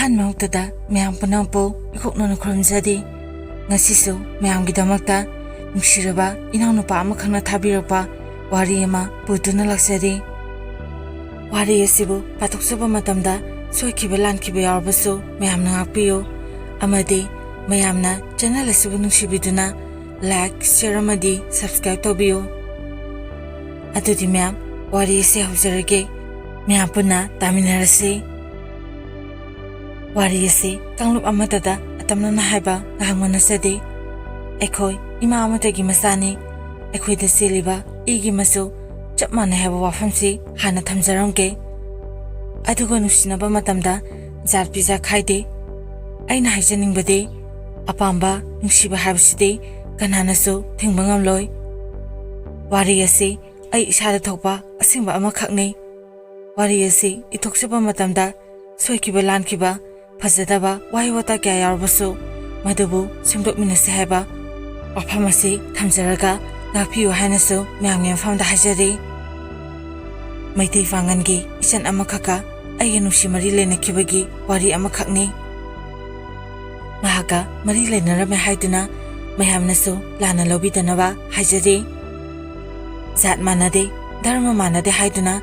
ꯑꯍꯥꯟꯕꯃꯛꯇꯗ ꯃꯌꯥꯝ ꯄꯨꯝꯅꯃꯛꯄꯨ ꯏꯀꯣꯛꯅꯅ ꯈꯨꯔꯨꯝꯖꯔꯤ ꯉꯁꯤꯁꯨ ꯃꯌꯥꯝꯒꯤꯗꯃꯛꯇ ꯅꯨꯡꯁꯤꯔꯕ ꯏꯅꯥꯎꯅꯨꯄꯥ ꯑꯃꯈꯛꯅ ꯊꯥꯕꯤꯔꯛꯄ ꯋꯥꯔꯤ ꯑꯃ ꯄꯨꯗꯨꯅ ꯂꯥꯛꯆꯔꯤ ꯋꯥꯔꯤ ꯑꯁꯤꯕꯨ ꯄꯥꯊꯣꯛꯆꯕ ꯃꯇꯝꯗ ꯁꯣꯏꯈꯤꯕ ꯂꯥꯟꯈꯤꯕ ꯌꯥꯎꯔꯕꯁꯨ ꯃꯌꯥꯝꯅ ꯉꯥꯛꯄꯤꯌꯨ ꯑꯃꯗꯤ ꯃꯌꯥꯝꯅ ꯆꯦꯅꯦꯜ ꯑꯁꯤꯕꯨ ꯅꯨꯡꯁꯤꯕꯤꯗꯨꯅ ꯂꯥꯏꯛ ꯁꯦꯌꯔ ꯑꯃꯗꯤ ꯁꯕꯁꯀ꯭ꯔꯥꯏꯕ ꯇꯧꯕꯤꯌꯨ ꯑꯗꯨꯗꯤ ꯃꯌꯥꯝ ꯋꯥꯔꯤ ꯑꯁꯤ ꯍꯧꯖꯔꯒꯦ ꯃꯌꯥꯝ ꯄꯨꯟꯅ ꯇꯥꯃꯤꯟꯅꯔꯁꯤ ꯋꯥꯔꯤ ꯑꯁꯤ ꯀꯥꯡꯂꯨꯞ ꯑꯃꯗꯗ ꯑꯇꯝꯅꯅ ꯍꯥꯏꯕ ꯉꯥꯏꯍꯥꯛ ꯃꯥꯟꯅꯖꯗꯦ ꯑꯩꯈꯣꯏ ꯏꯃꯥ ꯑꯃꯇꯒꯤ ꯃꯆꯥꯅꯤ ꯑꯩꯈꯣꯏꯗ ꯆꯦꯜꯂꯤꯕ ꯏꯒꯤ ꯃꯆꯨ ꯆꯞ ꯃꯥꯟꯅꯩ ꯍꯥꯏꯕ ꯋꯥꯐꯝꯁꯤ ꯍꯥꯟꯅ ꯊꯝꯖꯔꯝꯒꯦ ꯑꯗꯨꯒ ꯅꯨꯡꯁꯤꯅꯕ ꯃꯇꯝꯗ ꯖꯥꯠ ꯄꯤꯖꯥ ꯈꯥꯏꯗꯦ ꯑꯩꯅ ꯍꯥꯏꯖꯅꯤꯡꯕꯗꯤ ꯑꯄꯥꯝꯕ ꯅꯨꯡꯁꯤꯕ ꯍꯥꯏꯕꯁꯤꯗꯤ ꯀꯅꯥꯅꯁꯨ ꯊꯤꯡꯕ ꯉꯝꯂꯣꯏ ꯋꯥꯔꯤ ꯑꯁꯤ ꯑꯩ ꯏꯁꯥꯗ ꯊꯣꯛꯄ ꯑꯁꯦꯡꯕ ꯑꯃꯈꯛꯅꯤ ꯋꯥꯔꯤ ꯑꯁꯤ ꯏꯊꯣꯛꯆꯕ ꯃꯇꯝꯗ ꯁꯣꯏꯈꯤꯕ ꯂꯥꯟꯈꯤꯕ ꯐꯖꯗꯕ ꯋꯥꯍꯩ ꯋꯥꯇꯥ ꯀꯌꯥ ꯌꯥꯎꯔꯕꯁꯨ ꯃꯗꯨꯕꯨ ꯁꯦꯝꯗꯣꯛꯃꯤꯟꯅꯁꯤ ꯍꯥꯏꯕ ꯋꯥꯐꯝ ꯑꯁꯤ ꯊꯝꯖꯔꯒ ꯉꯥꯛꯄꯤꯌꯨ ꯍꯥꯏꯅꯁꯨ ꯃꯌꯥꯝꯒꯤ ꯃꯐꯝꯗ ꯍꯥꯏꯖꯔꯤ ꯃꯩꯇꯩ ꯄꯥꯡꯒꯟꯒꯤ ꯏꯆꯟ ꯑꯃꯈꯛꯀ ꯑꯩꯒ ꯅꯨꯡꯁꯤ ꯃꯔꯤ ꯂꯩꯅꯈꯤꯕꯒꯤ ꯋꯥꯔꯤ ꯑꯃꯈꯛꯅꯤ ꯃꯍꯥꯛꯀ ꯃꯔꯤ ꯂꯩꯅꯔꯝꯃꯦ ꯍꯥꯏꯗꯨꯅ ꯃꯌꯥꯝꯅꯁꯨ ꯂꯥꯟꯅ ꯂꯧꯕꯤꯗꯅꯕ ꯍꯥꯏꯖꯔꯤ ꯖꯥꯠ ꯃꯥꯟꯅꯗꯦ ꯙꯔꯃ ꯃꯥꯟꯅꯗꯦ ꯍꯥꯏꯗꯨꯅ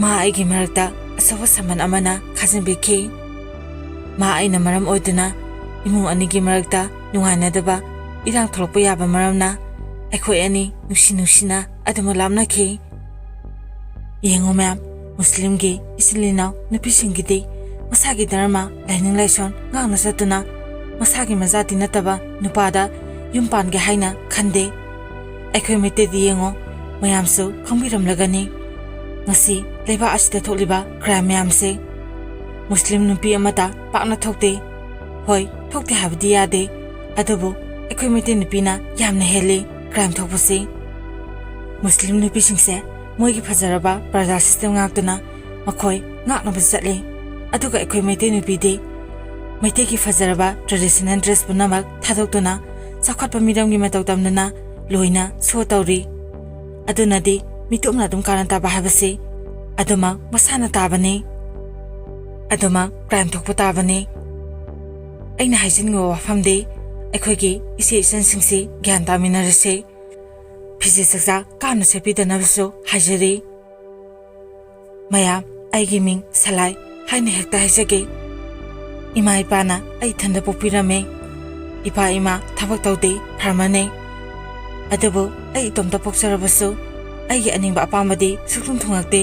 ꯃꯥ ꯑꯩꯒꯤ ꯃꯔꯛꯇ ꯑꯆꯧꯕ ꯁꯝꯕꯟ ꯑꯃꯅ ꯈꯥꯖꯤꯟꯕꯤꯈꯤ ꯃꯥ ꯑꯩꯅ ꯃꯔꯝ ꯑꯣꯏꯗꯨꯅ ꯏꯃꯨꯡ ꯑꯅꯤꯒꯤ ꯃꯔꯛꯇ ꯅꯨꯡꯉꯥꯏꯅꯗꯕ ꯏꯔꯥꯡ ꯊꯣꯛꯂꯛꯄ ꯌꯥꯕ ꯃꯔꯝꯅ ꯑꯩꯈꯣꯏ ꯑꯅꯤ ꯅꯨꯡꯁꯤꯅ ꯑꯗꯨꯃꯛ ꯂꯥꯞꯅꯈꯤ ꯌꯦꯡꯉꯨ ꯃꯌꯥꯝ ꯃꯨꯁꯂꯤꯝꯒꯤ ꯏꯆꯤꯜ ꯏꯅꯥꯎ ꯅꯨꯄꯤꯁꯤꯡꯒꯤꯗꯤ ꯃꯁꯥꯒꯤ ꯙꯔꯃ ꯂꯥꯏꯅꯤꯡ ꯂꯥꯏꯁꯣꯟ ꯉꯥꯛꯅ ꯆꯠꯇꯨꯅ ꯃꯁꯥꯒꯤ ꯃꯖꯥꯇꯤ ꯅꯠꯇꯕ ꯅꯨꯄꯥꯗ ꯌꯨꯝ ꯄꯥꯟꯒꯦ ꯍꯥꯏꯅ ꯈꯟꯗꯦ ꯑꯩꯈꯣꯏ ꯃꯩꯇꯩꯗꯤ ꯌꯦꯡꯉꯣ ꯃꯌꯥꯝꯁꯨ ꯈꯪꯕꯤꯔꯝꯂꯒꯅꯤ ꯉꯁꯤ ꯂꯩꯕꯥꯛ ꯑꯁꯤꯗ ꯊꯣꯛꯂꯤꯕ ꯀ꯭ꯔꯥꯏꯝ ꯃꯌꯥꯝꯁꯦ ꯃꯨꯁꯂꯤꯝ ꯅꯨꯄꯤ ꯑꯃꯇ ꯄꯥꯛꯅ ꯊꯣꯛꯇꯦ ꯍꯣꯏ ꯊꯣꯛꯇꯦ ꯍꯥꯏꯕꯗꯤ ꯌꯥꯗꯦ ꯑꯗꯨꯕꯨ ꯑꯩꯈꯣꯏ ꯃꯩꯇꯩ ꯅꯨꯄꯤꯅ ꯌꯥꯝꯅ ꯍꯦꯜꯂꯤ ꯀ꯭ꯔꯥꯏꯝ ꯊꯣꯛꯄꯁꯤ ꯃꯨꯁꯂꯤꯝ ꯅꯨꯄꯤꯁꯤꯡꯁꯦ ꯃꯣꯏꯒꯤ ꯐꯖꯔꯕ ꯄ꯭ꯔꯖꯥ ꯁꯤꯁꯇꯦꯝ ꯉꯥꯛꯇꯨꯅ ꯃꯈꯣꯏ ꯉꯥꯛꯅꯕ ꯆꯠꯂꯤ ꯑꯗꯨꯒ ꯑꯩꯈꯣꯏ ꯃꯩꯇꯩ ꯅꯨꯄꯤꯗꯤ ꯃꯩꯇꯩꯒꯤ ꯐꯖꯔꯕ ꯇ꯭ꯔꯦꯗꯤꯁꯅꯦꯜ ꯗ꯭ꯔꯦꯁ ꯄꯨꯝꯅꯃꯛ ꯊꯥꯗꯣꯛꯇꯨꯅ ꯆꯥꯎꯈꯠꯄ ꯃꯤꯔꯝꯒꯤ ꯃꯇꯧ ꯇꯝꯗꯨꯅ ꯂꯣꯏꯅ ꯁꯣ ꯇꯧꯔꯤ ꯑꯗꯨꯅꯗꯤ ꯃꯤꯇꯣꯞꯅ ꯑꯗꯨꯝ ꯀꯥꯔꯟ ꯇꯥꯕ ꯍꯥꯏꯕꯁꯤ ꯑꯗꯨꯃꯛ ꯃꯁꯥꯅ ꯇꯥꯕꯅꯤ ꯑꯗꯨꯃꯛ ꯀ꯭ꯔꯥꯏꯝ ꯊꯣꯛꯄ ꯇꯥꯕꯅꯤ ꯑꯩꯅ ꯍꯥꯏꯖꯅꯤꯡꯕ ꯋꯥꯐꯝꯗꯤ ꯑꯩꯈꯣꯏꯒꯤ ꯏꯆꯦ ꯏꯆꯟꯁꯤꯡꯁꯤ ꯒ꯭ꯌꯥꯟ ꯇꯥꯃꯤꯟꯅꯔꯁꯤ ꯐꯤꯖꯦꯠ ꯆꯛꯆꯥ ꯀꯥꯝꯅ ꯁꯦꯠꯄꯤꯗꯅꯕꯁꯨ ꯍꯥꯏꯖꯔꯤ ꯃꯌꯥꯝ ꯑꯩꯒꯤ ꯃꯤꯡ ꯁꯂꯥꯏ ꯍꯥꯏꯅ ꯍꯦꯛꯇ ꯍꯥꯏꯖꯒꯦ ꯏꯃꯥ ꯏꯄꯥꯅ ꯑꯩ ꯏꯊꯟꯗ ꯄꯣꯛꯄꯤꯔꯝꯃꯦ ꯏꯄꯥ ꯏꯃꯥ ꯊꯕꯛ ꯇꯧꯗꯦ ꯐꯥꯔꯃꯔꯅꯤ ꯑꯗꯨꯕꯨ ꯑꯩ ꯏꯇꯣꯝꯇ ꯄꯣꯛꯆꯔꯕꯁꯨ ꯑꯩꯒꯤ ꯑꯅꯤꯡꯕ ꯑꯄꯥꯝꯕꯗꯤ ꯁꯨꯛꯊꯨꯡ ꯊꯨꯡꯂꯛꯇꯦ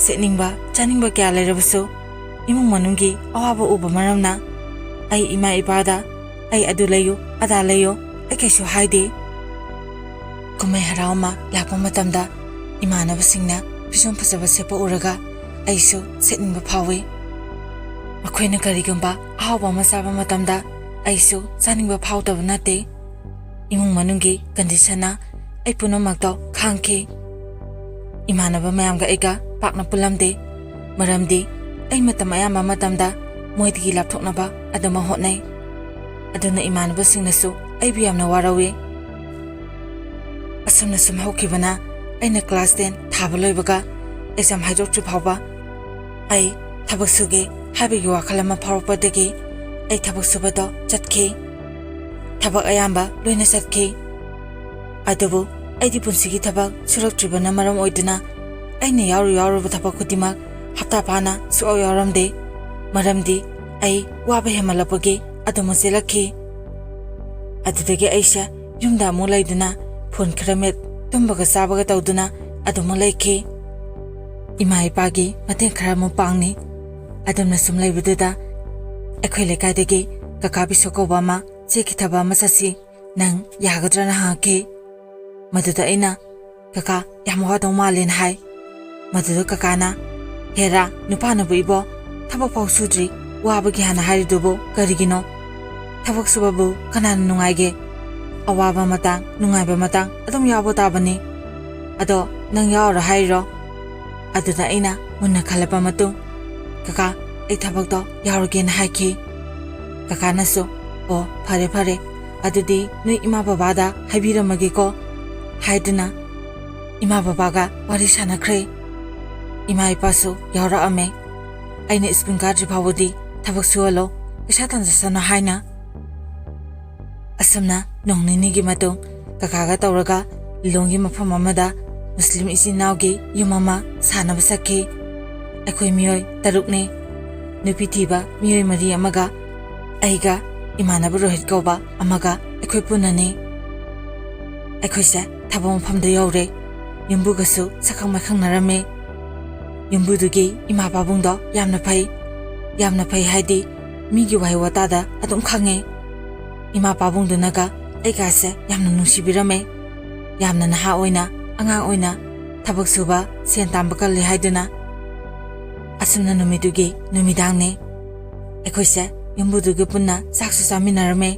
ꯁꯦꯠꯅꯤꯡꯕ ꯆꯥꯅꯤꯡꯕ ꯀꯌꯥ ꯂꯩꯔꯕꯁꯨ ꯏꯃꯨꯡ ꯃꯅꯨꯡꯒꯤ ꯑꯋꯥꯕ ꯎꯕ ꯃꯔꯝꯅ ꯑꯩ ꯏꯃꯥ ꯏꯄꯥꯗ ꯑꯩ ꯑꯗꯨ ꯂꯩꯌꯨ ꯑꯗꯥ ꯂꯩꯌꯨ ꯑꯩ ꯀꯩꯁꯨ ꯍꯥꯏꯗꯦ ꯀꯨꯝꯍꯩ ꯍꯔꯥꯎ ꯑꯃ ꯂꯥꯛꯄ ꯃꯇꯝꯗ ꯏꯃꯥꯟꯅꯕꯁꯤꯡꯅ ꯐꯤꯖꯣꯜ ꯐꯖꯕ ꯁꯦꯠꯄ ꯎꯔꯒ ꯑꯩꯁꯨ ꯁꯦꯠꯅꯤꯡꯕ ꯐꯥꯎꯏ ꯃꯈꯣꯏꯅ ꯀꯔꯤꯒꯨꯝꯕ ꯑꯍꯥꯎꯕ ꯑꯃ ꯆꯥꯕ ꯃꯇꯝꯗ ꯑꯩꯁꯨ ꯆꯥꯅꯤꯡꯕ ꯐꯥꯎꯗꯕ ꯅꯠꯇꯦ ꯏꯃꯨꯡ ꯃꯅꯨꯡꯒꯤ ꯀꯟꯗꯤꯁꯟꯅ ꯑꯩ ꯄꯨꯝꯅꯃꯛꯇꯣ ꯈꯥꯡꯈꯤ ꯏꯃꯥꯟꯅꯕ ꯃꯌꯥꯝꯒ ꯑꯩꯒ ꯄꯥꯛꯅ ꯄꯨꯜꯂꯝꯗꯦ ꯃꯔꯝꯗꯤ ꯑꯩ ꯃꯇꯝ ꯑꯌꯥꯝꯕ ꯃꯇꯝꯗ ꯃꯣꯏꯗꯒꯤ ꯂꯥꯞꯊꯣꯛꯅꯕ ꯑꯗꯨꯃꯛ ꯍꯣꯠꯅꯩ ꯑꯗꯨꯅ ꯏꯃꯥꯟꯅꯕꯁꯤꯡꯅꯁꯨ ꯑꯩꯕꯨ ꯌꯥꯝꯅ ꯋꯥꯔꯧꯏ ꯑꯁꯨꯝꯅ ꯁꯨꯝ ꯍꯧꯈꯤꯕꯅ ꯑꯩꯅ ꯀ꯭ꯂꯥꯁ 10 ꯊꯥꯕ ꯂꯣꯏꯕꯒ ꯑꯦꯛꯖꯥꯝ ꯍꯥꯏꯗꯣꯛꯇ꯭ꯔꯤ ꯐꯥꯎꯕ ꯑꯩ ꯊꯕꯛ ꯁꯨꯒꯦ ꯍꯥꯏꯕꯒꯤ ꯋꯥꯈꯜ ꯑꯃ ꯐꯥꯎꯔꯛꯄꯗꯒꯤ ꯑꯩ ꯊꯕꯛ ꯁꯨꯕꯗꯣ ꯆꯠꯈꯤ ꯊꯕꯛ ꯑꯌꯥꯝꯕ ꯂꯣꯏꯅ ꯆꯠꯈꯤ ꯑꯗꯨꯕꯨ ꯑꯩꯗꯤ ꯄꯨꯟꯁꯤꯒꯤ ꯊꯕꯛ ꯁꯨꯔꯛꯇ꯭ꯔꯤꯕꯅ ꯃꯔꯝ ꯑꯣꯏꯗꯨꯅ ꯑꯩꯅ ꯌꯥꯎꯔꯨꯕ ꯊꯕꯛ ꯈꯨꯗꯤꯡꯃꯛ ꯍꯞꯇꯥ ꯐꯥꯅ ꯁꯨꯛꯌꯥꯎ ꯌꯥꯎꯔꯝꯗꯦ ꯃꯔꯝꯗꯤ ꯑꯩ ꯋꯥꯕ ꯍꯦꯟꯃꯜꯂꯛꯄꯒꯤ ꯑꯗꯨꯃꯛ ꯆꯦꯜꯂꯛꯈꯤ ꯑꯗꯨꯗꯒꯤ ꯑꯩꯁꯦ ꯌꯨꯝꯗ ꯑꯃꯨꯛ ꯂꯩꯗꯨꯅ ꯐꯣꯟ ꯈꯔ ꯃꯦꯠ ꯇꯨꯝꯕꯒ ꯆꯥꯕꯒ ꯇꯧꯗꯨꯅ ꯑꯗꯨꯃꯛ ꯂꯩꯈꯤ ꯏꯃꯥ ꯏꯄꯥꯒꯤ ꯃꯇꯦꯡ ꯈꯔ ꯑꯃꯨꯛ ꯄꯥꯡꯅꯤ ꯑꯗꯨꯝꯅ ꯁꯨꯝ ꯂꯩꯕꯗꯨꯗ ꯑꯩꯈꯣꯏ ꯂꯩꯀꯥꯏꯗꯒꯤ ꯀꯀꯥ ꯕꯤꯁꯣ ꯀꯧꯕ ꯑꯃ ꯆꯦꯛꯀꯤ ꯊꯕꯛ ꯑꯃ ꯆꯠꯁꯤ ꯅꯪ ꯌꯥꯒꯗ꯭ꯔꯅ ꯍꯪꯉꯛꯈꯤ ꯃꯗꯨꯗ ꯑꯩꯅ ꯀꯀꯥ ꯌꯥꯝ ꯋꯥꯗꯧ ꯃꯥꯜꯂꯦꯅ ꯍꯥꯏ ꯃꯗꯨꯗ ꯀꯀꯥꯅ ꯍꯦꯔꯥ ꯅꯨꯄꯥꯅꯕꯨ ꯏꯕꯣ ꯊꯕꯛ ꯐꯥꯎ ꯁꯨꯗ꯭ꯔꯤ ꯋꯥꯕꯒꯤ ꯍꯥꯟꯅ ꯍꯥꯏꯔꯤꯗꯨꯕꯨ ꯀꯔꯤꯒꯤꯅꯣ ꯊꯕꯛ ꯁꯨꯕꯕꯨ ꯀꯅꯥꯅ ꯅꯨꯡꯉꯥꯏꯒꯦ ꯑꯋꯥꯕ ꯃꯇꯥꯡ ꯅꯨꯡꯉꯥꯏꯕ ꯃꯇꯥꯡ ꯑꯗꯨꯝ ꯌꯥꯎꯕ ꯇꯥꯕꯅꯤ ꯑꯗꯣ ꯅꯪ ꯌꯥꯎꯔ ꯍꯥꯏꯔꯤꯔꯣ ꯑꯗꯨꯗ ꯑꯩꯅ ꯃꯨꯟꯅ ꯈꯜꯂꯕ ꯃꯇꯨꯡ ꯀꯀꯥ ꯑꯩ ꯊꯕꯛꯇꯣ ꯌꯥꯎꯔꯒꯦꯅ ꯍꯥꯏꯈꯤ ꯀꯀꯥꯅꯁꯨ ꯑꯣ ꯐꯔꯦ ꯐꯔꯦ ꯑꯗꯨꯗꯤ ꯅꯣꯏ ꯏꯃꯥ ꯕꯕꯥꯗ ꯍꯥꯏꯕꯤꯔꯝꯃꯒꯦꯀꯣ ꯍꯥꯏꯗꯨꯅ ꯏꯃꯥ ꯕꯕꯥꯒ ꯋꯥꯔꯤ ꯁꯥꯟꯅꯈ꯭ꯔꯦ ꯏꯃꯥ ꯏꯄꯥꯁꯨ ꯌꯥꯎꯔꯛꯑꯝꯃꯦ ꯑꯩꯅ ꯁ꯭ꯀꯨꯜ ꯀꯥꯗ꯭ꯔꯤ ꯐꯥꯎꯕꯗꯤ ꯊꯕꯛ ꯁꯨꯍꯜꯂꯣ ꯄꯩꯁꯥ ꯇꯥꯟꯖꯁꯅꯣ ꯍꯥꯏꯅ ꯑꯁꯨꯝꯅ ꯅꯣꯡ ꯅꯤꯅꯤꯒꯤ ꯃꯇꯨꯡ ꯀꯀꯥꯒ ꯇꯧꯔꯒ ꯂꯤꯂꯣꯡꯒꯤ ꯃꯐꯝ ꯑꯃꯗ ꯃꯨꯁꯂꯤꯝ ꯏꯆꯤꯟ ꯏꯅꯥꯎꯒꯤ ꯌꯨꯝ ꯑꯃ ꯁꯥꯅꯕ ꯆꯠꯈꯤ ꯑꯩꯈꯣꯏ ꯃꯤꯑꯣꯏ 6ꯅꯤ ꯅꯨꯄꯤ ꯊꯤꯕ ꯃꯤꯑꯣꯏ 4 ꯑꯃꯒ ꯑꯩꯒ ꯏꯃꯥꯟꯅꯕ ꯔꯣꯍꯤꯠ ꯀꯧꯕ ꯑꯃꯒ ꯑꯩꯈꯣꯏ ꯄꯨꯟꯅꯅꯤ ꯑꯩꯈꯣꯏꯁꯦ ꯊꯕꯛ ꯃꯐꯝꯗ ꯌꯧꯔꯦ ꯌꯨꯝꯕꯨꯒꯁꯨ ꯁꯛꯈꯪ ꯃꯥꯏꯈꯪꯅꯔꯝꯃꯤ ꯌꯨꯝꯕꯨꯗꯨꯒꯤ ꯏꯃꯥ ꯄꯥꯕꯨꯡꯗꯣ ꯌꯥꯝꯅ ꯐꯩ ꯍꯥꯏꯗꯤ ꯃꯤꯒꯤ ꯋꯥꯍꯩ ꯋꯥꯇꯥꯗ ꯑꯗꯨꯝ ꯈꯪꯉꯦ ꯏꯃꯥ ꯄꯥꯕꯨꯡꯗꯨꯅꯒ ꯑꯩꯒꯥꯁꯦ ꯌꯥꯝꯅ ꯅꯨꯡꯁꯤꯕꯤꯔꯝꯃꯦ ꯌꯥꯝꯅ ꯅꯍꯥ ꯑꯣꯏꯅ ꯑꯉꯥꯡ ꯑꯣꯏꯅ ꯊꯕꯛ ꯁꯨꯕ ꯁꯦꯟ ꯇꯥꯟꯕ ꯀꯜꯂꯤ ꯍꯥꯏꯗꯨꯅ ꯑꯁꯨꯝꯅ ꯅꯨꯃꯤꯠꯇꯨꯒꯤ ꯅꯨꯃꯤꯗꯥꯡꯅꯤ ꯑꯩꯈꯣꯏꯁꯦ ꯌꯨꯝꯕꯨꯗꯨꯒ ꯄꯨꯟꯅ ꯆꯥꯛꯁꯨ ꯆꯥꯃꯤꯟꯅꯔꯝꯃꯦ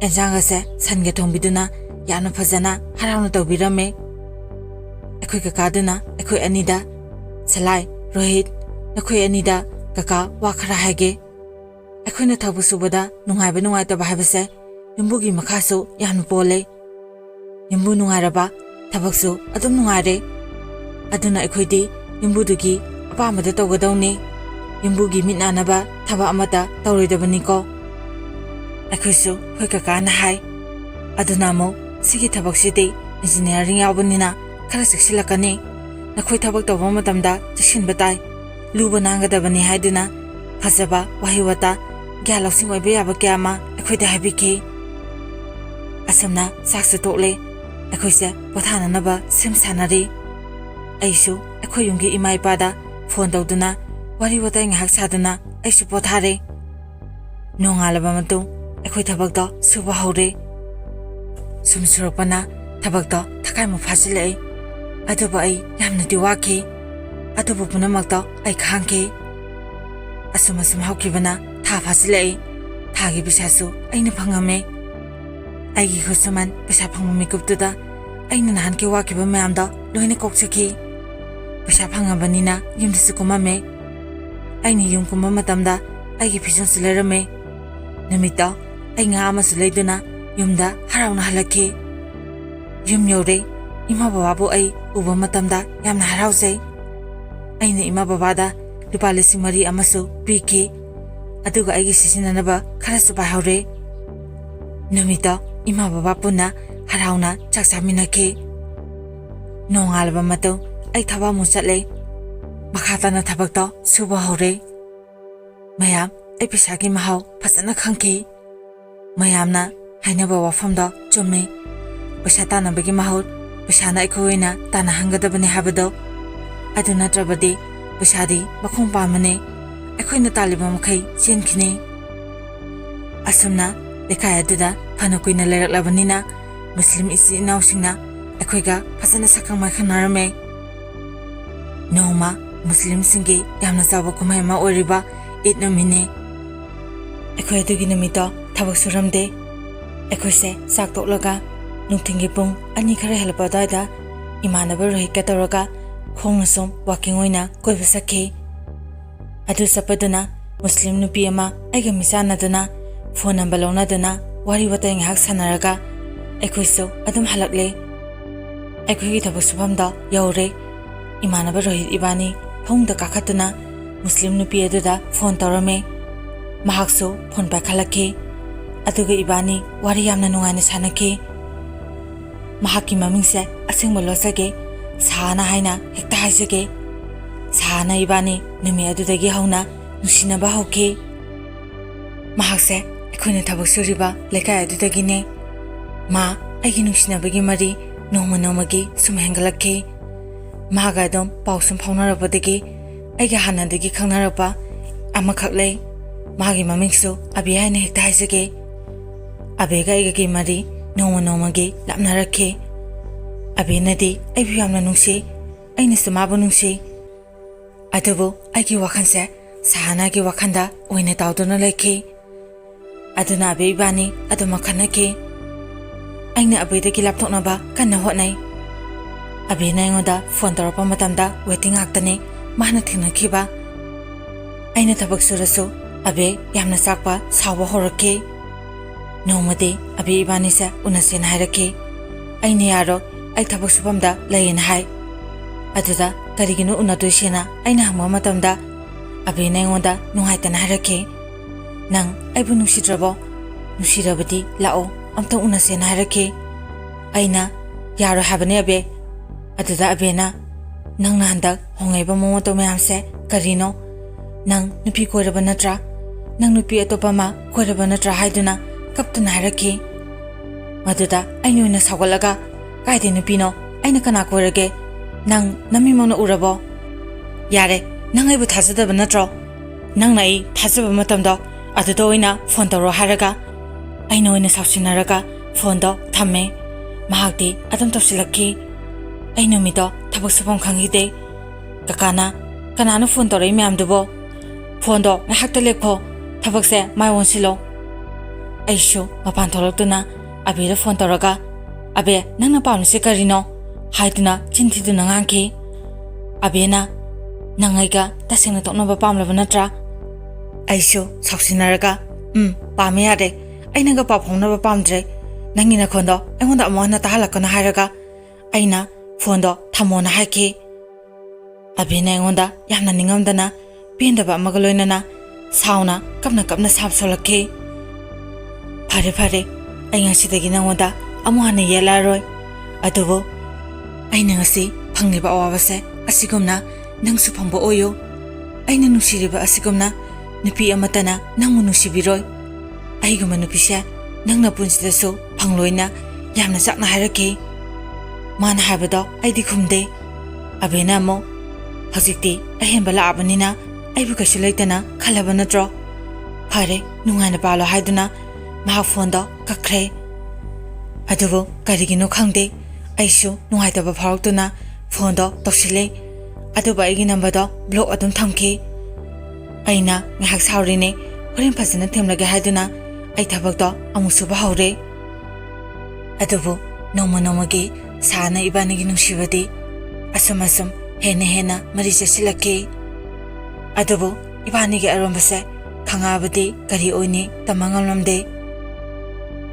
ꯑꯦꯟꯖꯥꯡꯒꯁꯦ ꯁꯟꯒ ꯊꯣꯡꯕꯤꯗꯨꯅ ꯌꯥꯝꯅ ꯐꯖꯅ ꯍꯔꯥꯎꯅ ꯇꯧꯕꯤꯔꯝꯃꯦ ꯑꯩꯈꯣꯏ ꯀꯀꯥꯗꯨꯅ ꯑꯩꯈꯣꯏ ꯑꯅꯤꯗ ꯁꯂꯥꯏ ꯔꯣꯍꯤꯠ ꯅꯈꯣꯏ ꯑꯅꯤꯗ ꯀꯀꯥ ꯋꯥ ꯈꯔ ꯍꯥꯏꯒꯦ ꯑꯩꯈꯣꯏꯅ ꯊꯕꯛ ꯁꯨꯕꯗ ꯅꯨꯡꯉꯥꯏꯕ ꯅꯨꯡꯉꯥꯏꯇꯕ ꯍꯥꯏꯕꯁꯦ ꯌꯨꯝꯕꯨꯒꯤ ꯃꯈꯥꯁꯨ ꯌꯥꯝꯅ ꯄꯣꯜꯂꯦ ꯌꯨꯝꯕꯨ ꯅꯨꯡꯉꯥꯏꯔꯕ ꯊꯕꯛꯁꯨ ꯑꯗꯨꯝ ꯅꯨꯡꯉꯥꯏꯔꯦ ꯑꯗꯨꯅ ꯑꯩꯈꯣꯏꯗꯤ ꯌꯨꯝꯕꯨꯗꯨꯒꯤ ꯑꯄꯥꯝꯕꯗ ꯇꯧꯒꯗꯧꯅꯤ ꯌꯨꯝꯕꯨꯒꯤ ꯃꯤꯠ ꯅꯥꯅꯕ ꯊꯕꯛ ꯑꯃꯠꯇ ꯇꯧꯔꯣꯏꯗꯕꯅꯤꯀꯣ ꯑꯩꯈꯣꯏꯁꯨ ꯑꯩꯈꯣꯏ ꯀꯀꯥꯅ ꯍꯥꯏ ꯑꯗꯨꯅ ꯑꯃꯨꯛ ꯁꯤꯒꯤ ꯊꯕꯛꯁꯤꯗꯤ ꯏꯟꯖꯤꯅꯤꯌꯥꯔꯤꯡ ꯌꯥꯎꯕꯅꯤꯅ ꯈꯔ ꯆꯦꯛꯁꯤꯜꯂꯛꯀꯅꯤ ꯅꯈꯣꯏ ꯊꯕꯛ ꯇꯧꯕ ꯃꯇꯝꯗ ꯆꯦꯛꯁꯤꯟꯕ ꯇꯥꯏ ꯂꯨꯕ ꯅꯥꯟꯒꯗꯕꯅꯤ ꯍꯥꯏꯗꯨꯅ ꯐꯖꯕ ꯋꯥꯍꯩ ꯋꯥꯇꯥ ꯒ꯭ꯌꯥꯟ ꯂꯧꯁꯤꯡ ꯑꯣꯏꯕ ꯌꯥꯕ ꯀꯌꯥ ꯑꯃ ꯑꯩꯈꯣꯏꯗ ꯍꯥꯏꯕꯤꯈꯤ ꯑꯁꯨꯝꯅ ꯆꯥꯛꯁꯨ ꯇꯣꯛꯂꯦ ꯑꯩꯈꯣꯏꯁꯦ ꯄꯣꯊꯥꯅꯅꯕ ꯁꯦꯝ ꯁꯥꯟꯅꯔꯤ ꯑꯩꯁꯨ ꯑꯩꯈꯣꯏ ꯌꯨꯝꯒꯤ ꯏꯃꯥ ꯏꯄꯥꯗ ꯐꯣꯟ ꯇꯧꯗꯨꯅ ꯋꯥꯔꯤ ꯋꯥꯇꯥꯏ ꯉꯥꯏꯍꯥꯛ ꯁꯥꯗꯨꯅ ꯑꯩꯁꯨ ꯄꯣꯊꯥꯔꯦ ꯅꯣꯡꯉꯥꯜꯂꯕ ꯃꯇꯨꯡ ꯑꯩꯈꯣꯏ ꯊꯕꯛꯇꯣ ꯁꯨꯕ ꯍꯧꯔꯦ ꯁꯨꯝ ꯁꯨꯔꯛꯄꯅ ꯊꯕꯛꯇꯣ ꯊꯀꯥꯏꯃꯨꯛ ꯐꯥꯖꯤꯜꯂꯛꯏ ꯑꯗꯨꯕꯨ ꯑꯩ ꯌꯥꯝꯅꯗꯤ ꯋꯥꯈꯤ ꯑꯗꯨꯕꯨ ꯄꯨꯝꯅꯃꯛꯇꯣ ꯑꯩ ꯈꯥꯡꯈꯤ ꯑꯁꯨꯝ ꯍꯧꯈꯤꯕꯅ ꯊꯥ ꯐꯥꯖꯤꯜꯂꯛꯏ ꯊꯥꯒꯤ ꯄꯩꯁꯥꯁꯨ ꯑꯩꯅ ꯐꯪꯉꯝꯃꯦ ꯑꯩꯒꯤ ꯈꯨꯠꯁꯨꯃꯟ ꯄꯩꯁꯥ ꯐꯪꯕ ꯃꯤꯀꯨꯞꯇꯨꯗ ꯑꯩꯅ ꯅꯍꯥꯟꯀꯤ ꯋꯥꯈꯤꯕ ꯃꯌꯥꯝꯗꯣ ꯂꯣꯏꯅ ꯀꯣꯛꯆꯈꯤ ꯄꯩꯁꯥ ꯐꯪꯉꯕꯅꯤꯅ ꯌꯨꯝꯗꯁꯨ ꯀꯨꯝꯃꯝꯃꯦ ꯑꯩꯅ ꯌꯨꯝ ꯀꯨꯝꯕ ꯃꯇꯝꯗ ꯑꯩꯒꯤ ꯐꯤꯖꯣꯜꯁꯨ ꯂꯩꯔꯝꯃꯦ ꯅꯨꯃꯤꯠꯇꯣ ꯑꯩ ꯉꯥ ꯑꯃꯁꯨ ꯂꯩꯗꯨꯅ ꯌꯨꯝꯗ ꯍꯔꯥꯎꯅ ꯍꯜꯂꯛꯈꯤ ꯌꯨꯝ ꯌꯧꯔꯦ ꯏꯃꯥ ꯕꯕꯥꯕꯨ ꯑꯩ ꯎꯕ ꯃꯇꯝꯗ ꯌꯥꯝꯅ ꯍꯔꯥꯎꯖꯩ ꯑꯩꯅ ꯏꯃꯥ ꯕꯕꯥꯗ ꯂꯨꯄꯥ 4,000 ꯑꯃꯁꯨ ꯄꯤꯈꯤ ꯑꯗꯨꯒ ꯑꯩꯒꯤ ꯁꯤꯖꯤꯟꯅꯅꯕ ꯈꯔꯁꯨ ꯄꯥꯏꯍꯧꯔꯦ ꯅꯨꯃꯤꯠꯇꯣ ꯏꯃꯥ ꯕꯕꯥ ꯄꯨꯟꯅ ꯍꯔꯥꯎꯅ ꯆꯥꯛ ꯆꯥꯃꯤꯟꯅꯈꯤ ꯅꯣꯡꯉꯥꯜꯂꯕ ꯃꯇꯨꯡ ꯑꯩ ꯊꯕꯛ ꯑꯃꯨꯛ ꯆꯠꯂꯦ ꯃꯈꯥ ꯇꯥꯅ ꯊꯕꯛꯇꯣ ꯁꯨꯕ ꯍꯧꯔꯦ ꯃꯌꯥꯝ ꯑꯩ ꯄꯩꯁꯥꯒꯤ ꯃꯍꯥꯎ ꯐꯖꯅ ꯈꯪꯈꯤ ꯃꯌꯥꯝꯅ ꯍꯥꯏꯅꯕ ꯋꯥꯐꯝꯗꯣ ꯆꯨꯝꯃꯤ ꯄꯩꯁꯥ ꯇꯥꯟꯅꯕꯒꯤ ꯃꯍꯨꯠ ꯄꯩꯁꯥꯅ ꯑꯩꯈꯣꯏ ꯑꯣꯏꯅ ꯇꯥꯟꯅꯍꯟꯒꯗꯕꯅꯤ ꯍꯥꯏꯕꯗꯣ ꯑꯗꯨ ꯅꯠꯇ꯭ꯔꯕꯗꯤ ꯄꯩꯁꯥꯗꯤ ꯃꯈꯣꯡ ꯄꯥꯟꯕꯅꯤ ꯑꯩꯈꯣꯏꯅ ꯇꯥꯜꯂꯤꯕ ꯃꯈꯩ ꯆꯦꯟꯈꯤꯅꯤ ꯑꯁꯨꯝꯅ ꯂꯩꯀꯥꯏ ꯑꯗꯨꯗ ꯐꯅ ꯀꯨꯏꯅ ꯂꯩꯔꯛꯂꯕꯅꯤꯅ ꯃꯨꯁꯂꯤꯝ ꯏꯆꯤꯟ ꯏꯅꯥꯎꯁꯤꯡꯅ ꯑꯩꯈꯣꯏꯒ ꯐꯖꯅ ꯁꯛꯈꯪ ꯃꯥꯏꯈꯪꯅꯔꯝꯃꯦ ꯅꯣꯡꯃ ꯃꯨꯁꯂꯤꯝꯁꯤꯡꯒꯤ ꯌꯥꯝꯅ ꯆꯥꯎꯕ ꯀꯨꯝꯍꯩ ꯑꯃ ꯑꯣꯏꯔꯤꯕ ꯏꯗ ꯅꯨꯃꯤꯠꯅꯤ ꯑꯩꯈꯣꯏ ꯑꯗꯨꯒꯤ ꯅꯨꯃꯤꯠꯇꯣ ꯊꯕꯛ ꯁꯨꯔꯝꯗꯦ ꯑꯩꯈꯣꯏꯁꯦ ꯆꯥꯛ ꯇꯣꯛꯂꯒ ꯅꯨꯡꯊꯤꯟꯒꯤ ꯄꯨꯡ 2 ꯈꯔ ꯍꯦꯜꯂꯛꯄ ꯑꯗꯨꯋꯥꯏꯗ ꯏꯃꯥꯟꯅꯕ ꯔꯣꯍꯤꯠꯀ ꯇꯧꯔꯒ ꯈꯣꯡꯅ ꯁꯨꯝ ꯋꯥꯀꯤꯡ ꯑꯣꯏꯅ ꯀꯣꯏꯕ ꯆꯠꯈꯤ ꯑꯗꯨ ꯆꯠꯄꯗꯨꯅ ꯃꯨꯁꯂꯤꯝ ꯅꯨꯄꯤ ꯑꯃ ꯑꯩꯒ ꯃꯤꯆꯥꯟꯅꯗꯨꯅ ꯐꯣꯟ ꯅꯝꯕꯔ ꯂꯧꯅꯗꯨꯅ ꯋꯥꯔꯤ ꯋꯥꯇꯥꯏ ꯉꯥꯏꯍꯥꯛ ꯁꯥꯟꯅꯔꯒ ꯑꯩꯈꯣꯏꯁꯨ ꯑꯗꯨꯝ ꯍꯜꯂꯛꯂꯦ ꯑꯩꯈꯣꯏꯒꯤ ꯊꯕꯛ ꯁꯨꯐꯝꯗ ꯌꯧꯔꯦ ꯏꯃꯥꯟꯅꯕ ꯔꯣꯍꯤꯠ ꯏꯕꯥꯅꯤ ꯐꯃꯨꯡꯗ ꯀꯥꯈꯠꯇꯨꯅ ꯃꯨꯁꯂꯤꯝ ꯅꯨꯄꯤ ꯑꯗꯨꯗ ꯐꯣꯟ ꯇꯧꯔꯝꯃꯦ ꯃꯍꯥꯛꯁꯨ ꯐꯣꯟ ꯄꯥꯏꯈꯠꯂꯛꯈꯤ ꯑꯗꯨꯒ ꯏꯕꯥꯅꯤ ꯋꯥꯔꯤ ꯌꯥꯝꯅ ꯅꯨꯡꯉꯥꯏꯅ ꯁꯥꯟꯅꯈꯤ ꯃꯍꯥꯛꯀꯤ ꯃꯃꯤꯡꯁꯦ ꯑꯁꯦꯡꯕ ꯂꯣꯠꯆꯒꯦ ꯁꯥꯍꯅ ꯍꯥꯏꯅ ꯍꯦꯛꯇ ꯍꯥꯏꯖꯒꯦ ꯁꯥꯍꯅ ꯏꯕꯥꯅꯤ ꯅꯨꯃꯤꯠ ꯑꯗꯨꯗꯒꯤ ꯍꯧꯅ ꯅꯨꯡꯁꯤꯅꯕ ꯍꯧꯈꯤ ꯃꯍꯥꯛꯁꯦ ꯑꯩꯈꯣꯏꯅ ꯊꯕꯛ ꯁꯨꯔꯤꯕ ꯂꯩꯀꯥꯏ ꯑꯗꯨꯗꯒꯤꯅꯦ ꯃꯥ ꯑꯩꯒꯤ ꯅꯨꯡꯁꯤꯅꯕꯒꯤ ꯃꯔꯤ ꯅꯣꯡꯃ ꯅꯣꯡꯃꯒꯤ ꯁꯨꯝ ꯍꯦꯟꯒꯠꯂꯛꯈꯤ ꯃꯥꯒ ꯑꯗꯨꯝ ꯄꯥꯎ ꯁꯨꯝ ꯐꯥꯎꯅꯔꯛꯄꯗꯒꯤ ꯑꯩꯒ ꯍꯥꯟꯅꯗꯒꯤ ꯈꯪꯅꯔꯛꯄ ꯑꯃꯈꯛ ꯂꯩ ꯃꯥꯒꯤ ꯃꯃꯤꯡꯁꯨ ꯑꯕꯦ ꯍꯥꯏꯅ ꯍꯦꯛꯇ ꯍꯥꯏꯖꯒꯦ ꯑꯕꯦꯒ ꯑꯩꯒꯒꯤ ꯃꯔꯤ ꯅꯣꯡꯃ ꯅꯣꯡꯃꯒꯤ ꯂꯥꯞꯅꯔꯛꯈꯤ ꯑꯕꯦꯅꯗꯤ ꯑꯩꯕꯨ ꯌꯥꯝꯅ ꯅꯨꯡꯁꯤ ꯑꯩꯅꯁꯨ ꯃꯥꯕꯨ ꯅꯨꯡꯁꯤ ꯑꯗꯨꯕꯨ ꯑꯩꯒꯤ ꯋꯥꯈꯜꯁꯦ ꯁꯥꯍꯅꯒꯤ ꯋꯥꯈꯜꯗ ꯑꯣꯏꯅ ꯇꯥꯎꯗꯨꯅ ꯂꯩꯈꯤ ꯑꯗꯨꯅ ꯑꯕꯦ ꯏꯕꯥꯅꯤ ꯑꯗꯨꯃꯛ ꯈꯟꯅꯈꯤ ꯑꯩꯅ ꯑꯕꯦꯗꯒꯤ ꯂꯥꯞꯊꯣꯛꯅꯕ ꯀꯟꯅ ꯍꯣꯠꯅꯩ ꯑꯕꯦꯅ ꯑꯩꯉꯣꯟꯗ ꯐꯣꯟ ꯇꯧꯔꯛꯄ ꯃꯇꯝꯗ ꯋꯦꯇꯤꯡ ꯉꯥꯛꯇꯅꯤ ꯃꯥꯅ ꯊꯦꯡꯅꯈꯤꯕ ꯑꯩꯅ ꯊꯕꯛ ꯁꯨꯔꯁꯨ ꯑꯕꯦ ꯌꯥꯝꯅ ꯆꯥꯛꯄ ꯁꯥꯎꯕ ꯍꯧꯔꯛꯈꯤ ꯅꯣꯡꯃꯗꯤ ꯑꯕꯦ ꯏꯕꯥꯅꯤꯁꯦ ꯎꯅꯁꯦꯅ ꯍꯥꯏꯔꯛꯈꯤ ꯑꯩꯅ ꯌꯥꯔꯣꯏ ꯑꯩ ꯊꯕꯛ ꯁꯨꯐꯝꯗ ꯂꯩꯌꯦꯅ ꯍꯥꯏ ꯑꯗꯨꯗ ꯀꯔꯤꯒꯤꯅꯣ ꯎꯅꯗꯣꯏꯁꯦꯅ ꯑꯩꯅ ꯍꯪꯕ ꯃꯇꯝꯗ ꯑꯕꯦꯅ ꯑꯩꯉꯣꯟꯗ ꯅꯨꯡꯉꯥꯏꯇꯅ ꯍꯥꯏꯔꯛꯈꯤ Nang aibu nungsidrabo nungsirabadi lao amtang unasena hairake aina yaro habane abe aduda abena nang nandak hongaiba momo to mayamse karino nang nupi koiraba natra nang nupi atopa ma koiraba natra haiduna kaptuna hairake maduda ainu ina sagolaga kaide nupino aina kana koirage nang nami mono urabo yare nang aibu thazadaba natro nang nai thazaba matamdo aduda oina phone tawro haraga aina oina saksinaraga phone do thamme mahakti adam tawsilakki aina mido thabak subam khangide kakana kanana phone tawrai myam dubo phone do ngahakta lekho thabak se mai wonsilo aishu mapan tholokduna abira phone tawraga abe nangna pamse karino haiduna chinthiduna ngangki abena nangaiga tasengna toknaba pamlaba natra aishu saksinaraga pame yade aina ga pa phongnaba pamdre nangina khondo aingonda amona tahalakana hairaga aina phone do thamona haiki abena aingonda yamna ningamdana pendaba amaga loinana sauna kapna sapsolakki phare ainga sidagi nangonda amuhana yelaroi adubo aina ngasi phangliba awabase asigumna nangsu phangbo oyo aina nusiriba asigumna nupi amatana nangmu nusibiroi aiguma nupise nangna punsidasu phangloina yamna sakna hairake mana habado aidi khumde abena mo hajikti ahemba laabanina aibu kasu leitana khalaba natro phare nungaina palo haiduna maha phone do kakre adubo karigino khangde aishu nungaitaba pharaktuna phone do toksile aduba aigi number do block adum thamki aina ngahak saurine horin phasana themlage haiduna ai thabak do amusuba haure adubo nomagi sana ibanigi nungshibadi asum hena mari jasilake adubo ibanigi arombase khangabadi kari oini tamangalamde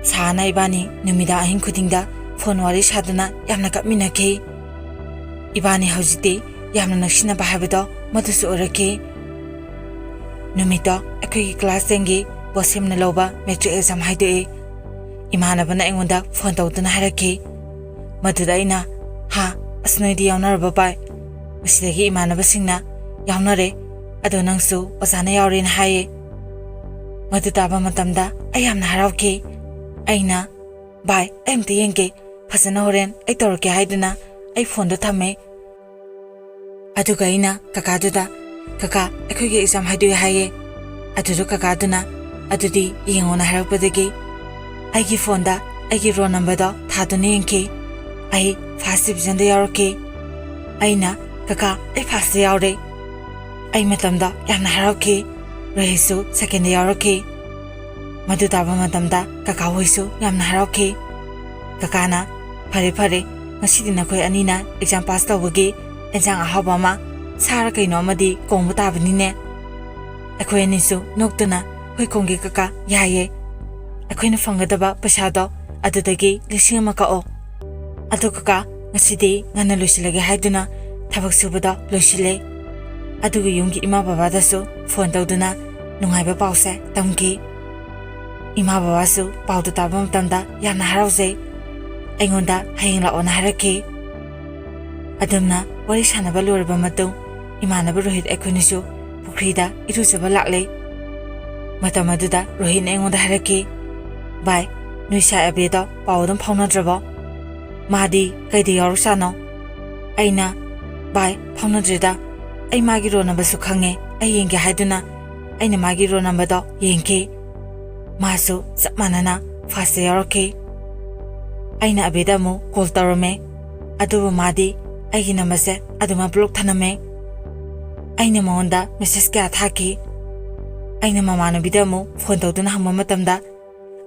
sana ibani numida ahin khudingda phone wari saduna yamna kapminake ibani hojite yamna nakshina bahabado madusu orake numito akhi class engi bosemna loba metric exam haide imana bana engonda phone tawduna harake maduda ina ha asnoidi yawnar babai usidagi imana basingna yawnare ado nangsu osana yawrin haye maduda ba matamda ayamna harawke aina bai emte yenge phasana horen ai torke haiduna ai phone do thame aduga ina kaka akhoge exam haidu haye adudu kaka duna adudi yengona harapodagi aigi phone da aigi roll number do thadune yengke ai first division da yarke aina kaka ai first yawre ai matamda yamna harapke rehisu second yarke madu taba matamda kaka hoisu yamna harapke kakana phare ngasidi nakhoi anina exam pass tawbagi exam ahabama sara kaino amadi kongbu tabanine akhoi anisu noktuna hoi kongi kaka yaye akhoina fangadaba pasado adudagi lising maka o adu kaka ngasidi ngana losilage haiduna thabak subada losile adugu yungi ima baba dasu phone tawduna nungaiba pause tamki ima baba su paudu tabam tamda yamna harawse aingonda hayengla ona harake adumna wari sanaba lorba matung imanaba rohit ekunisu pukrida irusaba lakle matamaduda rohin aingonda harake bai nuisa abedo pawdum phaunadrabo madi kaide yarusano aina bai phaunadrida ai magi rona basu khange ai yenge haiduna aina magi rona bado yengke masu sapmanana fast yarake aina abeda mu call tarame adubu madi aigi namase aduma block thaname aina monda message kya thaki aina mamana bidamu phone tawduna hamma matamda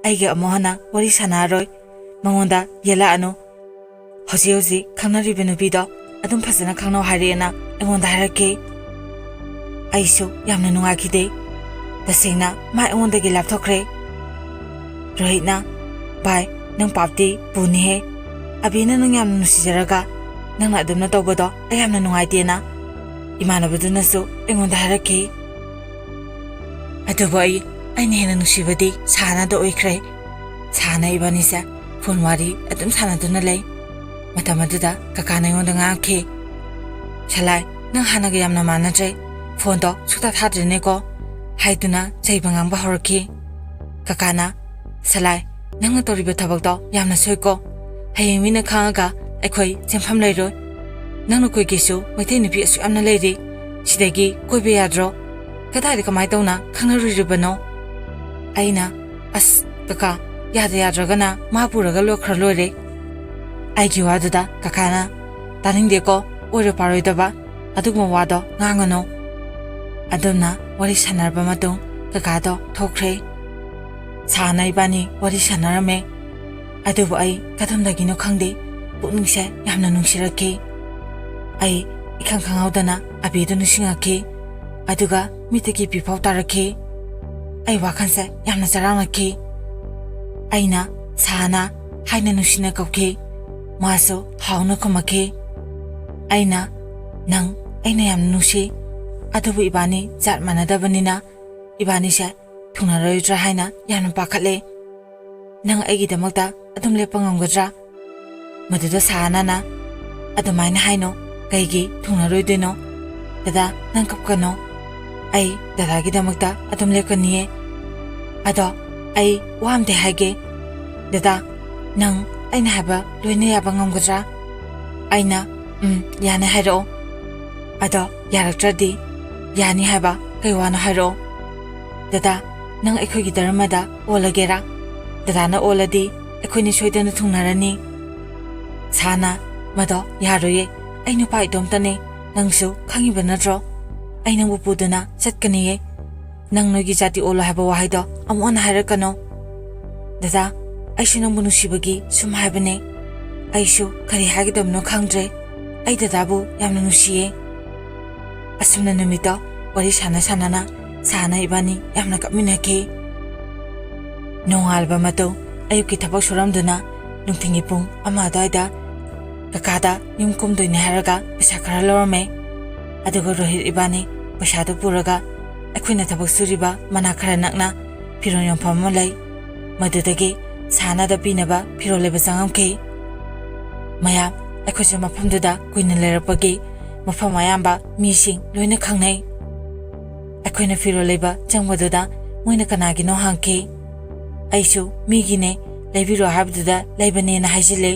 aigi amohana wari sanaroi mangonda yela anu hoji khanari benu bido adum phasana khangno harena engonda harake aisu yamna nungakide tasena ma engonda gi lapthokre rohitna bai nang papti puni he abina nang yam nusijaraga nang na adumna tawbodo ayamna nungaitena imana buduna su engonda harake adubai ꯑꯩꯅ ꯍꯦꯟꯅ ꯅꯨꯡꯁꯤꯕꯗꯤ ꯁꯥꯅꯗ ꯑꯣꯏꯈ꯭ꯔꯦ ꯁꯥꯅ ꯏꯕꯥꯅꯤꯁꯦ phone ꯋꯥꯔꯤ ꯑꯗꯨꯝ ꯁꯥꯟꯅꯗꯨꯅ ꯂꯩ ꯃꯇꯝ ꯑꯗꯨꯗ ꯀꯀꯥꯅ ꯑꯩꯉꯣꯟꯗ ꯉꯥꯡꯈꯤ ꯁꯂꯥꯏ ꯅꯪ ꯍꯥꯟꯅꯒ ꯌꯥꯝꯅ ꯃꯥꯟꯅꯗ꯭ꯔꯦ ꯐꯣꯟꯗꯣ ꯁꯨꯛꯊꯥ ꯊꯥꯗ꯭ꯔꯦꯅꯦꯀꯣ ꯍꯥꯏꯗꯨꯅ ꯆꯩꯕ ꯉꯥꯡꯕ ꯍꯧꯔꯛꯈꯤ ꯀꯀꯥꯅ ꯁꯂꯥꯏ ꯅꯪꯅ ꯇꯧꯔꯤꯕ ꯊꯕꯛꯇꯣ ꯌꯥꯝꯅ ꯁꯣꯏꯀꯣ ꯍꯌꯦꯡ ꯃꯤꯅ ꯈꯪꯉꯒ ꯑꯩꯈꯣꯏ ꯆꯦꯟꯐꯝ ꯂꯩꯔꯣꯏ ꯅꯪꯅ ꯀꯣꯏꯒꯦꯁꯨ ꯃꯩꯇꯩ ꯅꯨꯄꯤ ꯑꯁꯨꯛ ꯌꯥꯝꯅ ꯂꯩꯔꯤ ꯁꯤꯗꯒꯤ ꯀꯣꯏꯕ ꯌꯥꯗ꯭ꯔꯣ ꯀꯗꯥꯏꯗ ꯀꯃꯥꯏ ꯇꯧꯅ ꯈꯪꯅꯔꯨꯔꯤꯕꯅꯣ ꯑꯩꯅ ꯑꯁ ꯀꯀꯥ ꯌꯥꯗ꯭ꯔꯒꯅ ꯃꯥ ꯄꯨꯔꯒ ꯂꯣꯠꯈ꯭ꯔ ꯂꯣꯏꯔꯦ ꯑꯩꯒꯤ ꯋꯥꯗꯨꯗ ꯀꯀꯥꯅ ꯇꯥꯅꯤꯡꯗꯦꯀꯣ ꯑꯣꯏꯔꯣ ꯄꯥꯔꯣꯏꯗꯕ ꯑꯗꯨꯒꯨꯝꯕ ꯋꯥꯗꯣ ꯉꯥꯡꯒꯅꯨ ꯑꯗꯨꯝꯅ ꯋꯥꯔꯤ ꯁꯥꯟꯅꯔꯕ ꯃꯇꯨꯡ ꯀꯀꯥꯗꯣ ꯊꯣꯛꯈ꯭ꯔꯦ ꯁꯥꯅ ꯏꯕꯥꯅꯤ ꯋꯥꯔꯤ ꯁꯥꯟꯅꯔꯝꯃꯦ ꯑꯗꯨꯕꯨ ꯑꯩ ꯀꯗꯣꯝꯗꯒꯤꯅꯣ ꯈꯪꯗꯦ ꯄꯨꯛꯅꯤꯡꯁꯦ ꯌꯥꯝꯅ ꯅꯨꯡꯁꯤꯔꯛꯈꯤ ꯑꯩ 이칸 강하우다나 아비도 누싱하키 아두가 미트기 비파우 따르키 아이 와칸세 얌나 자랑하키 아이나 사나 하이나 누시나 kau키 마소 하우나 코마키 아이나 낭 아이나 얌 누시 아두부 이바니 잣 마나다버니나 이바니샤 퉁나로이드라 하이나 얌나 파칼레 낭 아이기다먹다 아둠 레빵 ngamgadra maduda saana adumaina haino kaigi thungnaroidoino dada nang kapkano ai dada gi damakta adum lekaniye ado ai wamde haige dada nang aina haba loina yaba ngamgadra aina yana hairo ado yaraktradi yani haba kaiwana hairo dada nang aikoi gi dharmada olagera dada na oladi aikoi soidana thungnarani 사나 마더 야로예 아이 누파 이돔따네 낭수 캉이바 나드로 아이 낭부 부드나 셋까니예 낭 너기 자티 올라 하바 와하이도 아무나 하랄까노 다다 아이슈 낭부 누시바기 숨 하이바네 아이슈 카리 하기돔노 캉드레 아이 다다부 얌나 누시예 아숨나 누미도 와리 사나나 사나 이바니 얌나 kapminaki 농알바 마도 아유키 타박 소람드나 ꯅꯨꯡꯊꯤꯡꯒꯤ ꯄꯨꯡ 1 ꯑꯗꯨꯋꯥꯏꯗ ꯀꯀꯥꯗ ꯌꯨꯝ ꯀꯨꯝꯗꯣꯏꯅꯦ ꯍꯥꯏꯔꯒ ꯄꯩꯁꯥ ꯈꯔ ꯂꯧꯔꯝꯃꯦ ꯑꯗꯨꯒ ꯔꯣꯍꯤꯠ ꯏꯕꯥꯅꯤ ꯄꯩꯁꯥꯗꯨ ꯄꯨꯔꯒ ꯑꯩꯈꯣꯏꯅ ꯊꯕꯛ ꯁꯨꯔꯤꯕ ꯃꯅꯥꯛ ꯈꯔ ꯅꯛꯅ ꯐꯤꯔꯣꯜ ꯌꯣꯟꯐꯝ ꯑꯃ ꯂꯩ ꯃꯗꯨꯗꯒꯤ ꯁꯥꯅꯗ ꯄꯤꯅꯕ ꯐꯤꯔꯣꯜ ꯂꯩꯕ ꯆꯪꯉꯝꯈꯤ ꯃꯌꯥꯝ ꯑꯩꯈꯣꯏꯁꯨ ꯃꯐꯝꯗꯨꯗ ꯀꯨꯏꯅ ꯂꯩꯔꯛꯄꯒꯤ ꯃꯐꯝ ꯑꯌꯥꯝꯕ ꯃꯤꯁꯤꯡ ꯂꯣꯏꯅ ꯈꯪꯅꯩ ꯑꯩꯈꯣꯏꯅ ꯐꯤꯔꯣꯜ ꯂꯩꯕ ꯆꯪꯕꯗꯨꯗ ꯃꯣꯏꯅ ꯀꯅꯥꯒꯤꯅꯣ ꯍꯪꯈꯤ ꯑꯩꯁꯨ ꯃꯤꯒꯤꯅꯦ ꯂꯩꯕꯤꯔꯣ ꯍꯥꯏꯕꯗꯨꯗ ꯂꯩꯕꯅꯦꯅ ꯍꯥꯏꯖꯤꯜꯂꯦ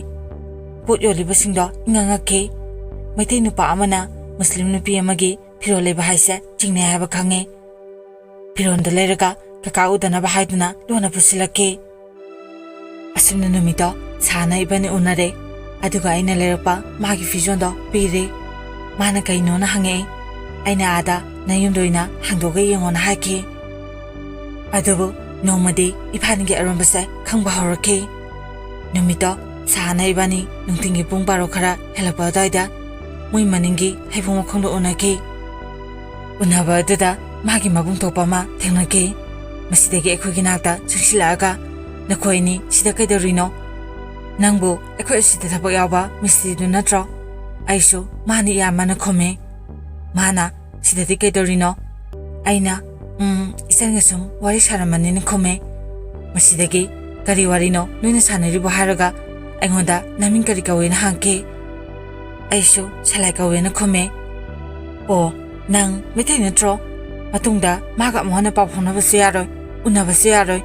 ꯄꯣꯠ ꯌꯣꯜꯂꯤꯕꯁꯤꯡꯗꯣ ꯏꯉꯛꯉꯛꯈꯤ ꯃꯩꯇꯩ ꯅꯨꯄꯥ ꯑꯃꯅ ꯃꯨꯁꯂꯤꯝ ꯅꯨꯄꯤ ꯑꯃꯒꯤ ꯐꯤꯔꯣꯜ ꯂꯩꯕ ꯍꯥꯏꯁꯦ ꯆꯤꯡꯅꯩ ꯍꯥꯏꯕ ꯈꯪꯉꯦ ꯐꯤꯔꯣꯜꯗ ꯂꯩꯔꯒ ꯀꯀꯥ ꯎꯗꯅꯕ ꯍꯥꯏꯗꯨꯅ ꯂꯣꯟꯅ ꯄꯨꯁꯤꯜꯂꯛꯈꯤ ꯑꯁꯨꯝꯅ ꯅꯨꯃꯤꯠꯇꯣ ꯁꯥꯅ ꯏꯕꯥꯅꯤ ꯎꯅꯔꯦ ꯑꯗꯨꯒ ꯑꯩꯅ ꯂꯩꯔꯛꯄ ꯃꯥꯒꯤ ꯐꯤꯖꯣꯜꯗꯣ ꯄꯤꯔꯦ ꯃꯥꯅ ꯀꯩꯅꯣꯅ ꯍꯪꯉꯛꯑꯦ ꯑꯩꯅ ꯑꯥꯗ ꯅꯌꯨꯝꯗ ꯑꯣꯏꯅ ꯍꯥꯡꯗꯣꯛꯑꯒ ꯌꯦꯡꯉꯣꯅ ꯍꯥꯏꯈꯤ ꯑꯗꯨꯕꯨ ꯅꯣꯡꯃꯗꯤ ꯏꯕꯥꯅꯤꯒꯤ ꯑꯔꯣꯟꯕꯁꯦ ꯈꯪꯕ ꯍꯧꯔꯛꯈꯤ ꯅꯨꯃꯤꯠꯇꯣ ꯁꯥꯅ ꯏꯕꯥꯅꯤ ꯅꯨꯡꯊꯤꯡꯒꯤ ꯄꯨꯡ 12 ꯈꯔ ꯍꯦꯜꯂꯛꯄ ꯑꯗꯨꯋꯥꯏꯗ ꯃꯣꯏ ꯃꯅꯤꯡꯒꯤ ꯍꯩꯕꯣꯡ ꯃꯈꯣꯡꯗ ꯎꯅꯈꯤ ꯎꯅꯕ ꯑꯗꯨꯗ ꯃꯥꯒꯤ ꯃꯕꯨꯡ ꯊꯣꯛꯄ ꯑꯃ ꯊꯦꯡꯅꯈꯤ ꯃꯁꯤꯗꯒꯤ ꯑꯩꯈꯣꯏꯒꯤ ꯅꯥꯛꯇ ꯆꯪꯁꯤꯜꯂꯛꯑꯒ ꯅꯈꯣꯏ ꯑꯅꯤ ꯁꯤꯗ ꯀꯩꯗꯧꯔꯤꯅꯣ ꯅꯪꯕꯨ ꯑꯩꯈꯣꯏ ꯑꯁꯤꯗ ꯊꯕꯛ ꯌꯥꯎꯕ ꯃꯤꯁꯇ꯭ꯔꯤꯗꯨ ꯅꯠꯇ꯭ꯔꯣ ꯑꯩꯁꯨ ꯃꯥꯅ ꯏꯌꯥꯝꯕꯅ ꯈꯨꯝꯃꯦ ꯃꯥꯅ ꯁꯤꯗꯗꯤ ꯀꯩꯗꯧꯔꯤꯅꯣ ꯑꯩꯅ 이찬이가 좀 와리 사람만이는 컴에 마시대기 가리 와리노 너희는 사내리보 하러가 앵원다 나민 가리 가웨나 한케 아이쇼 살라이 가웨나 컴에 낭 메테는 트로 마통다 마가 뭐 하나 밥 하나버스 야로 우나버스 야로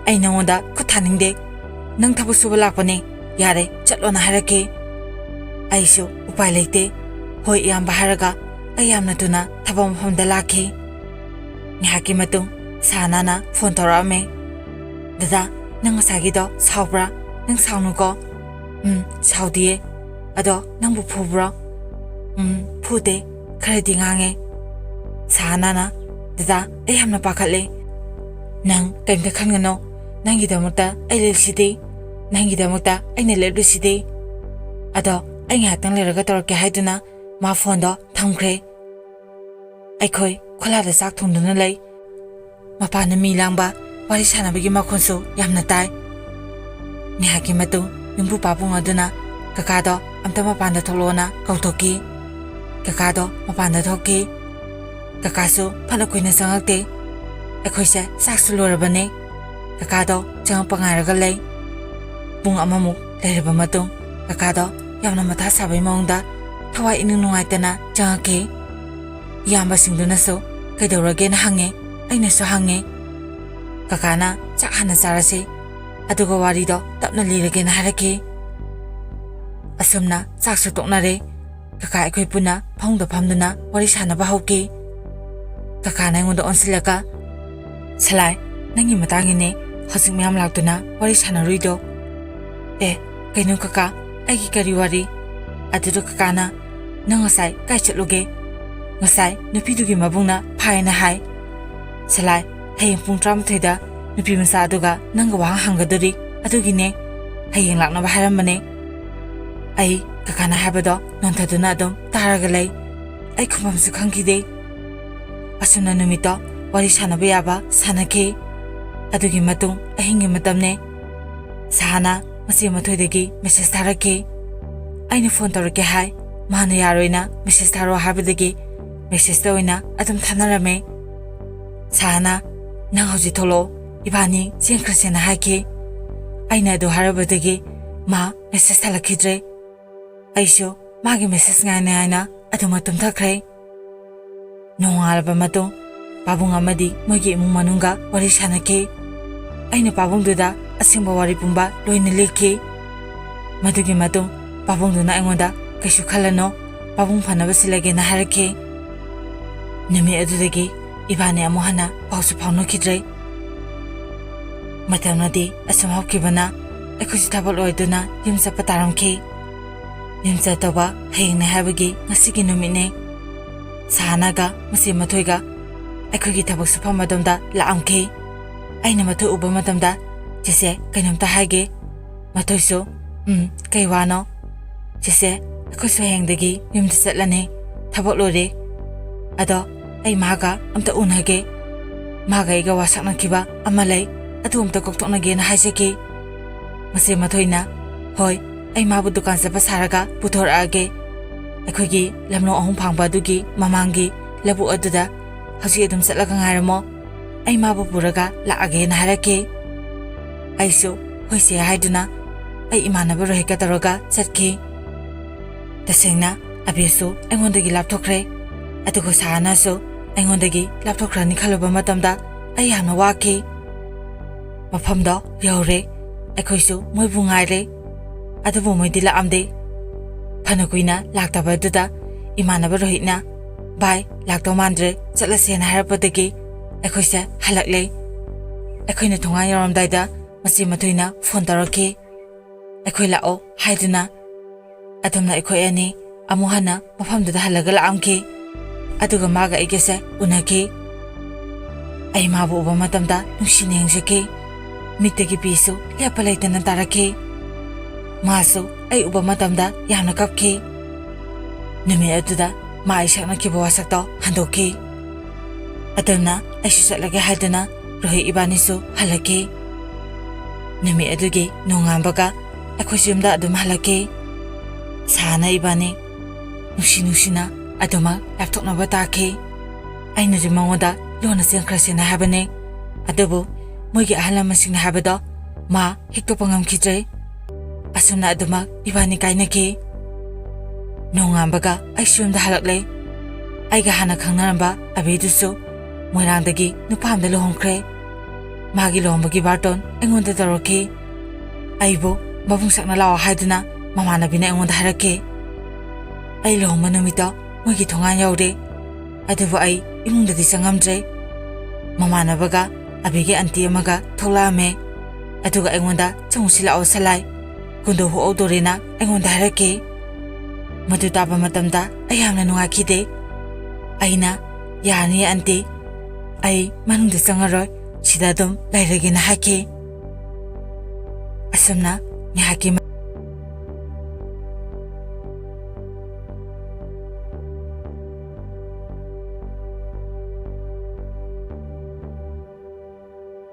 아이 낭원다 쿠타닝데 낭 타부 수바 락바네 야레 ꯆꯠꯂꯣꯅ 하라케 아이쇼 우파이 레이테 호이 ꯌꯥꯝꯕ 하러가 아이 ꯌꯥꯝꯅꯗꯨꯅ ꯊꯕꯛ ꯃꯐꯝꯗ ꯂꯥꯛꯈꯤ ꯉꯥꯏꯍꯥꯛꯀꯤ ꯃꯇꯨꯡ ꯁꯥꯅꯥꯅ ꯐꯣꯟ ꯇꯧꯔꯛꯑꯝꯃꯦ ꯗꯗꯥ ꯅꯪ ꯉꯁꯥꯏꯒꯤꯗꯣ ꯁꯥꯎꯕ꯭ꯔꯥ ꯅꯪ ꯁꯥꯎꯅꯨꯀꯣ ꯁꯥꯎꯗꯤꯌꯦ ꯑꯗꯣ ꯅꯪꯕꯨ ꯐꯨꯕ꯭ꯔꯣ ꯐꯨꯗꯦ ꯈꯔꯗꯤ ꯉꯥꯡꯉꯦ ꯁꯥꯅꯥꯅ ꯗꯗꯥ ꯑꯩ ꯌꯥꯝꯅ ꯄꯥꯈꯠꯂꯦ ꯅꯪ ꯀꯩꯝꯇ ꯈꯟꯒꯅꯣ ꯅꯪꯒꯤꯗꯃꯛꯇ ꯑꯩ ꯂꯩꯔꯤꯁꯤꯗꯤ ꯅꯪꯒꯤꯗꯃꯛꯇ ꯑꯩꯅ ꯂꯦꯞꯂꯤꯁꯤꯗꯤ ꯑꯗꯣ ꯑꯩ ꯉꯥꯏꯍꯥꯛꯇꯪ ꯂꯩꯔꯒ ꯇꯧꯔꯛꯀꯦ ꯍꯥꯏꯗꯨꯅ ꯃꯥ ꯐꯣꯟꯗꯣ ꯊꯝꯈ꯭ꯔꯦ ꯑꯩꯈꯣꯏ ꯈꯣꯂꯥꯗ ꯆꯥꯛ ꯊꯣꯡꯗꯨꯅ ꯂꯩ ꯃꯄꯥꯟꯗ ꯃꯤ ꯂꯥꯡꯕ ꯋꯥꯔꯤ ꯁꯥꯟꯅꯕꯒꯤ ꯃꯈꯣꯟꯁꯨ ꯌꯥꯝꯅ ꯇꯥꯏ ꯉꯥꯏꯍꯥꯛꯀꯤ ꯃꯇꯨꯡ ꯌꯨꯝꯕꯨ ꯄꯥꯕꯨꯡ ꯑꯗꯨꯅ ꯀꯀꯥꯗꯣ ꯑꯝꯇ ꯃꯄꯥꯟꯗ ꯊꯣꯛꯂꯛꯑꯣꯅ ꯀꯧꯊꯣꯛꯈꯤ ꯀꯀꯥꯗꯣ ꯃꯄꯥꯟꯗ ꯊꯣꯛꯈꯤ ꯀꯀꯥꯁꯨ ꯐꯅ ꯀꯨꯏꯅ ꯆꯪꯉꯛꯇꯦ ꯑꯩꯈꯣꯏꯁꯦ ꯆꯥꯛꯁꯨ ꯂꯣꯏꯔꯕꯅꯦ ꯀꯀꯥꯗꯣ ꯆꯪꯉꯛꯄ ꯉꯥꯏꯔꯒ ꯂꯩ ꯄꯨꯡ ꯑꯃꯃꯨꯛ ꯂꯩꯔꯕ ꯃꯇꯨꯡ ꯀꯀꯥꯗꯣ ꯌꯥꯝꯅ ꯃꯊꯥ ꯁꯥꯕꯩ ꯃꯑꯣꯡꯗ ꯊꯋꯥꯏ ꯏꯅꯨꯡ ꯅꯨꯡꯉꯥꯏꯇꯅ ꯆꯪꯉꯛꯈꯤ ꯏꯌꯥꯝꯕꯁꯤꯡꯗꯨꯅꯁꯨ ꯀꯩꯗꯧꯔꯒꯦꯅ ꯍꯪꯉꯦ ꯑꯩꯅꯁꯨ ꯍꯪꯉꯦ ꯀꯀꯥꯅ ꯆꯥꯛ ꯍꯥꯟꯅ ꯆꯥꯔꯁꯤ ꯑꯗꯨꯒ ꯋꯥꯔꯤꯗꯣ ꯇꯞꯅ ꯂꯤꯔꯒꯦꯅ ꯍꯥꯏꯔꯛꯈꯤ ꯑꯁꯨꯝꯅ ꯆꯥꯛꯁꯨ ꯇꯣꯛꯅꯔꯦ ꯀꯀꯥ ꯑꯩꯈꯣꯏ ꯄꯨꯟꯅ ꯐꯃꯨꯡꯗ ꯐꯝꯗꯨꯅ ꯋꯥꯔꯤ ꯁꯥꯟꯅꯕ ꯍꯧꯈꯤ ꯀꯀꯥꯅ ꯑꯩꯉꯣꯟꯗ ꯑꯣꯟꯁꯤꯜꯂꯒ ꯁꯂꯥꯏ ꯅꯪꯒꯤ ꯃꯇꯥꯡꯒꯤꯅꯦ ꯍꯧꯖꯤꯛ ꯃꯌꯥꯝ ꯂꯥꯛꯇꯨꯅ ꯋꯥꯔꯤ ꯁꯥꯟꯅꯔꯨꯏꯗꯣ ꯀꯩꯅꯣ ꯀꯀꯥ ꯑꯩꯒꯤ ꯀꯔꯤ ꯋꯥꯔꯤ ꯑꯗꯨꯗ ꯀꯀꯥꯅ ꯅꯪ ꯉꯁꯥꯏ ꯀꯥꯏ ꯆꯠꯂꯨꯒꯦ ꯉꯁꯥꯏ ꯅꯨꯄꯤꯗꯨꯒꯤ ꯃꯕꯨꯡꯅ ꯐꯥꯏꯅ ꯍꯥꯏ ꯁꯂꯥꯏ ꯍꯌꯦꯡ ꯄꯨꯡ 12ꯗ ꯅꯨꯄꯤ ꯃꯆꯥ ꯑꯗꯨꯒ ꯅꯪꯒ ꯋꯥꯍꯪ ꯍꯪꯒꯗꯣꯔꯤ ꯑꯗꯨꯒꯤꯅꯦ ꯍꯌꯦꯡ ꯂꯥꯛꯅꯕ ꯍꯥꯏꯔꯝꯕꯅꯦ ꯑꯩ ꯀꯀꯥꯅ ꯍꯥꯏꯕꯗꯣ ꯅꯣꯟꯊꯗꯨꯅ ꯑꯗꯨꯝ ꯇꯥꯔꯒ ꯂꯩ ꯑꯩ ꯈꯨꯝꯐꯝꯁꯨ ꯈꯪꯈꯤꯗꯦ ꯑꯁꯨꯝꯅ ꯅꯨꯃꯤꯠꯇꯣ ꯋꯥꯔꯤ ꯁꯥꯟꯅꯕ ꯌꯥꯕ ꯁꯥꯟꯅꯈꯤ ꯑꯗꯨꯒꯤ ꯃꯇꯨꯡ ꯑꯍꯤꯡꯒꯤ ꯃꯇꯝꯅꯦ ꯁꯥꯍꯥꯅ ꯃꯆꯦ ꯃꯊꯣꯏꯗꯒꯤ ꯃꯦꯁꯦꯖ ꯊꯥꯔꯛꯈꯤ ꯑꯩꯅ ꯐꯣꯟ ꯇꯧꯔꯛꯀꯦ ꯍꯥꯏ ꯃꯥꯅ ꯌꯥꯔꯣꯏꯅ ꯃꯦꯁꯦꯖ ꯊꯥꯔꯛꯑꯣ ꯍꯥꯏꯕꯗꯒꯤ ꯃꯦꯁꯦꯖꯇ ꯑꯣꯏꯅ ꯑꯗꯨꯝ ꯊꯥꯅꯔꯝꯃꯦ ꯁꯥꯍꯥꯅ ꯅꯪ ꯍꯧꯖꯤꯛ ꯊꯣꯛꯂꯛꯑꯣ ꯏꯕꯥꯅꯤ ꯆꯦꯟꯈ꯭ꯔꯁꯦꯅ ꯍꯥꯏꯈꯤ ꯑꯩꯅ ꯑꯗꯨ ꯍꯥꯏꯔꯕꯗꯒꯤ ꯃꯥ ꯃꯦꯁꯦꯖ ꯊꯥꯔꯛꯈꯤꯗ꯭ꯔꯦ ꯑꯩꯁꯨ ꯃꯥꯒꯤ ꯃꯦꯁꯦꯖ ꯉꯥꯏꯅ ꯑꯗꯨꯃ ꯇꯨꯝꯊꯈ꯭ꯔꯦ ꯅꯣꯡꯉꯥꯜꯂꯕ ꯃꯇꯨꯡ ꯄꯥꯕꯨꯡ ꯑꯃꯗꯤ ꯃꯣꯏꯒꯤ ꯏꯃꯨꯡ ꯃꯅꯨꯡꯒ ꯋꯥꯔꯤ ꯁꯥꯟꯅꯈꯤ ꯑꯩꯅ ꯄꯥꯕꯨꯡꯗꯨꯗ ꯑꯁꯦꯡꯕ ꯋꯥꯔꯤ ꯄꯨꯝꯕ ꯂꯣꯏꯅ ꯂꯤꯈꯤ ꯃꯗꯨꯒꯤ ꯃꯇꯨꯡ ꯄꯥꯕꯨꯡꯗꯨꯅ ꯑꯩꯉꯣꯟꯗ ꯀꯩꯁꯨ ꯈꯜꯂꯅꯣ ꯄꯥꯕꯨꯡ ꯐꯅꯕ ꯁꯤꯜꯂꯒꯦꯅ ꯍꯥꯏꯔꯛꯈꯤ ꯅꯨꯃꯤꯠ ꯑꯗꯨꯗꯒꯤ ꯏꯕꯥꯅꯤ ꯑꯃꯨꯛ ꯍꯟꯅ ꯄꯥꯎꯁꯨ ꯐꯥꯎꯅꯈꯤꯗ꯭ꯔꯦ ꯃꯇꯝꯅꯗꯤ ꯑꯁꯨꯝ ꯍꯧꯈꯤꯕꯅ ꯑꯩꯈꯣꯏꯁꯨ ꯊꯕꯛ ꯂꯣꯏꯗꯨꯅ ꯌꯨꯝ ꯆꯠꯄ ꯇꯥꯔꯝꯈꯤ ꯌꯨꯝ ꯆꯠꯇꯧꯕ ꯍꯌꯦꯡꯅꯦ ꯍꯥꯏꯕꯒꯤ ꯉꯁꯤꯒꯤ ꯅꯨꯃꯤꯠꯅꯦ ꯁꯥꯍꯥꯅꯒ ꯃꯆꯦ ꯃꯊꯣꯏꯒ ꯑꯩꯈꯣꯏꯒꯤ ꯊꯕꯛ ꯁꯨꯐꯝ ꯑꯗꯣꯝꯗ ꯂꯥꯛꯑꯝꯈꯤ ꯑꯩꯅ ꯃꯊꯣꯏ ꯎꯕ ꯃꯇꯝꯗ ꯆꯦꯆꯦ ꯀꯩꯅꯣꯝꯇ ꯍꯥꯏꯒꯦ ꯃꯊꯣꯏꯁꯨ ꯀꯩ ꯋꯥꯅꯣ ꯆꯦꯆꯦ ꯑꯩꯈꯣꯏꯁꯨ ꯍꯌꯦꯡꯗꯒꯤ ꯌꯨꯝꯗ ꯆꯠꯂꯅꯤ ꯊꯕꯛ ꯂꯣꯏꯔꯦ ꯑꯗꯣ ꯑꯩ ꯃꯥꯒ ꯑꯝꯇ ꯎꯅꯒꯦ ꯃꯥꯒ ꯑꯩꯒ ꯋꯥ ꯁꯛꯅꯈꯤꯕ ꯑꯃ ꯂꯩ ꯑꯗꯨ ꯑꯝꯇ ꯀꯣꯛꯊꯣꯛꯅꯒꯦꯅ ꯍꯥꯏꯖꯈꯤ ꯃꯆꯦ ꯃꯊꯣꯏꯅ ꯍꯣꯏ ꯑꯩ ꯃꯥꯕꯨ ꯗꯨꯀꯥꯟ ꯆꯠꯄ ꯁꯥꯔꯒ ꯄꯨꯊꯣꯔꯛꯑꯒꯦ ꯑꯩꯈꯣꯏꯒꯤ ꯂꯝꯂꯣꯡ 3 ꯐꯥꯡꯕ ꯑꯗꯨꯒꯤ ꯃꯃꯥꯡꯒꯤ ꯂꯧꯕꯨꯛ ꯑꯗꯨꯗ ꯍꯧꯖꯤꯛ ꯑꯗꯨꯝ ꯆꯠꯂꯒ ꯉꯥꯏꯔꯝꯃꯣ ꯑꯩ ꯃꯥꯕꯨ ꯄꯨꯔꯒ ꯂꯥꯛꯑꯒꯦꯅ ꯍꯥꯏꯔꯛꯈꯤ ꯑꯩꯁꯨ ꯍꯣꯏꯁꯦ ꯍꯥꯏꯗꯨꯅ ꯑꯩ ꯏꯃꯥꯟꯅꯕ ꯔꯣꯍꯤꯠꯀ ꯇꯧꯔꯒ ꯆꯠꯈꯤ ꯇꯁꯦꯡꯅ ꯑꯕꯤꯁꯨ ꯑꯩꯉꯣꯟꯗꯒꯤ ꯂꯥꯞꯊꯣꯛꯈ꯭ꯔꯦ ꯑꯗꯨꯒ ꯁꯥꯍꯥꯅꯁꯨ ꯑꯩꯉꯣꯟꯗꯒꯤ ꯂꯥꯞꯊꯣꯛꯈ꯭ꯔꯅꯤ ꯈꯜꯂꯨꯕ ꯃꯇꯝꯗ ꯑꯩ ꯌꯥꯝꯅ ꯋꯥꯈꯤ ꯃꯐꯝꯗꯣ ꯌꯧꯔꯦ ꯑꯩꯈꯣꯏꯁꯨ ꯃꯣꯏꯕꯨ ꯉꯥꯏꯔꯦ ꯑꯗꯨꯕꯨ ꯃꯣꯏꯗꯤ ꯂꯥꯛꯑꯝꯗꯦ ꯐꯅ ꯀꯨꯏꯅ ꯂꯥꯛꯇꯕ ꯑꯗꯨꯗ ꯏꯃꯥꯟꯅꯕ ꯔꯣꯍꯤꯠꯅ ꯚꯥꯏ ꯂꯥꯛꯇꯧ ꯃꯥꯟꯗ꯭ꯔꯦ ꯆꯠꯂꯁꯦꯅ ꯍꯥꯏꯔꯛꯄꯗꯒꯤ ꯑꯩꯈꯣꯏꯁꯦ ꯍꯜꯂꯛꯂꯦ ꯑꯩꯈꯣꯏꯅ ꯊꯣꯡꯒꯥꯟ ꯌꯧꯔꯝꯗꯥꯏꯗ ꯃꯆꯦ ꯃꯊꯣꯏꯅ ꯐꯣꯟ ꯇꯧꯔꯛꯈꯤ ꯑꯩꯈꯣꯏ ꯂꯥꯛꯑꯣ ꯍꯥꯏꯗꯨꯅ ꯑꯗꯨꯝꯅ ꯑꯩꯈꯣꯏ ꯑꯅꯤ ꯑꯃꯨꯛ ꯍꯟꯅ ꯃꯐꯝꯗꯨꯗ ꯍꯜꯂꯒ ꯂꯥꯛꯑꯝꯈꯤ ꯑꯗꯨꯒ ꯃꯥꯒ ꯑꯩꯒꯁꯦ ꯎꯅꯈꯤ ꯑꯩ ꯃꯥꯕꯨ ꯎꯕ ꯃꯇꯝꯗ ꯅꯨꯡꯁꯤꯅ ꯌꯦꯡꯖꯈꯤ ꯃꯤꯠꯇꯒꯤ ꯄꯤꯁꯨ ꯂꯦꯞꯄ ꯂꯩꯇꯅ ꯇꯥꯔꯛꯈꯤ ꯃꯥꯁꯨ ꯑꯩ ꯎꯕ ꯃꯇꯝꯗ ꯌꯥꯝꯅ ꯀꯞꯈꯤ ꯅꯨꯃꯤꯠ ꯑꯗꯨꯗ ꯃꯥ ꯑꯩ ꯁꯛꯅꯈꯤꯕ ꯋꯥꯁꯛꯇꯣ ꯍꯟꯗꯣꯛꯈꯤ ꯑꯗꯨꯅ ꯑꯩꯁꯨ ꯆꯠꯂꯒꯦ ꯍꯥꯏꯗꯨꯅ ꯔꯣꯍꯤꯠ ꯏꯕꯥꯅꯤꯁꯨ ꯍꯜꯂꯛꯈꯤ ꯅꯨꯃꯤꯠ ꯑꯗꯨꯒꯤ ꯅꯣꯡꯉꯥꯟꯕꯒ ꯑꯩꯈꯣꯏꯁꯨ ꯌꯨꯝꯗ ꯑꯗꯨꯝ ꯍꯜꯂꯛꯈꯤ ꯁꯥꯍꯥꯅ ꯏꯕꯥꯅꯤ ꯅꯨꯡꯁꯤꯅ ꯑꯗꯨꯃꯛ ꯂꯥꯞꯊꯣꯛꯅꯕ ꯇꯥꯈꯤ ꯑꯩꯅꯁꯨ ꯃꯉꯣꯟꯗ ꯂꯣꯟꯅ ꯆꯦꯟꯈ꯭ꯔꯁꯦꯅ ꯍꯥꯏꯕꯅꯦ ꯑꯗꯨꯕꯨ ꯃꯣꯏꯒꯤ ꯑꯍꯜ ꯂꯃꯟꯁꯤꯡꯅ ꯍꯥꯏꯕꯗꯣ ꯃꯥ ꯍꯤꯛꯇꯣꯛꯄ ꯉꯝꯈꯤꯗ꯭ꯔꯦ ꯑꯁꯨꯝꯅ ꯑꯗꯨꯃꯛ ꯏꯕꯥꯅꯤ ꯀꯥꯏꯅꯈꯤ ꯅꯣꯡꯉꯥꯟꯕꯒ ꯑꯩꯁꯨ ꯌꯨꯝꯗ ꯍꯜꯂꯛꯂꯦ ꯑꯩꯒ ꯍꯥꯟꯅ ꯈꯪꯅꯔꯝꯕ ꯑꯕꯤꯗꯨꯁꯨ ꯃꯣꯏꯔꯥꯡꯗꯒꯤ ꯅꯨꯄꯥ ꯑꯃꯗ ꯂꯨꯍꯣꯡꯈ꯭ꯔꯦ ꯃꯥꯒꯤ ꯂꯨꯍꯣꯡꯕꯒꯤ ꯕꯥꯔꯇꯣꯟ ꯑꯩꯉꯣꯟꯗ ꯇꯧꯔꯛꯈꯤ ꯑꯩꯕꯨ ꯃꯕꯨꯡ ꯁꯛꯅ ꯂꯥꯛꯑꯣ ꯍꯥꯏꯗꯨꯅ ꯃꯃꯥꯟꯅꯕꯤꯅ ꯑꯩꯉꯣꯟꯗ ꯍꯥꯏꯔꯛꯈꯤ ꯑꯩ ꯂꯨꯍꯣꯡꯕ ꯅꯨꯃꯤꯠꯇꯣ ꯃꯣꯏꯒꯤ ꯊꯣꯡꯒꯥꯟ ꯌꯧꯔꯦ ꯑꯗꯨꯕꯨ ꯑꯩ ꯏꯃꯨꯡꯗꯗꯤ ꯆꯪꯉꯝꯗ꯭ꯔꯦ ꯃꯃꯥꯟꯅꯕꯒ ꯑꯕꯤꯒꯤ ꯑꯟꯇꯤ ꯑꯃꯒ ꯊꯣꯛꯂꯛꯑꯝꯃꯦ ꯑꯗꯨꯒ ꯑꯩꯉꯣꯟꯗ ꯆꯪꯉꯨꯁꯤ ꯂꯥꯛꯑꯣ ꯁꯂꯥꯏ ꯀꯨꯟꯗꯣ ꯍꯣꯛꯍꯧꯗꯣꯔꯦꯅ ꯑꯩꯉꯣꯟꯗ ꯍꯥꯏꯔꯛꯈꯤ ꯃꯗꯨ ꯇꯥꯕ ꯃꯇꯝꯗ ꯑꯩ ꯌꯥꯝꯅ ꯅꯨꯡꯉꯥꯏꯈꯤꯗꯦ ꯑꯩꯅ ꯌꯥꯔꯅꯤ ꯑꯟꯇꯤ ꯑꯩ ꯃꯅꯨꯡꯗ ꯆꯪꯉꯔꯣꯏ ꯁꯤꯗ ꯑꯗꯨꯝ ꯂꯩꯔꯒꯦꯅ ꯍꯥꯏꯈꯤ ꯑꯁꯨꯝꯅ ꯉꯥꯏꯍꯥꯛꯀꯤ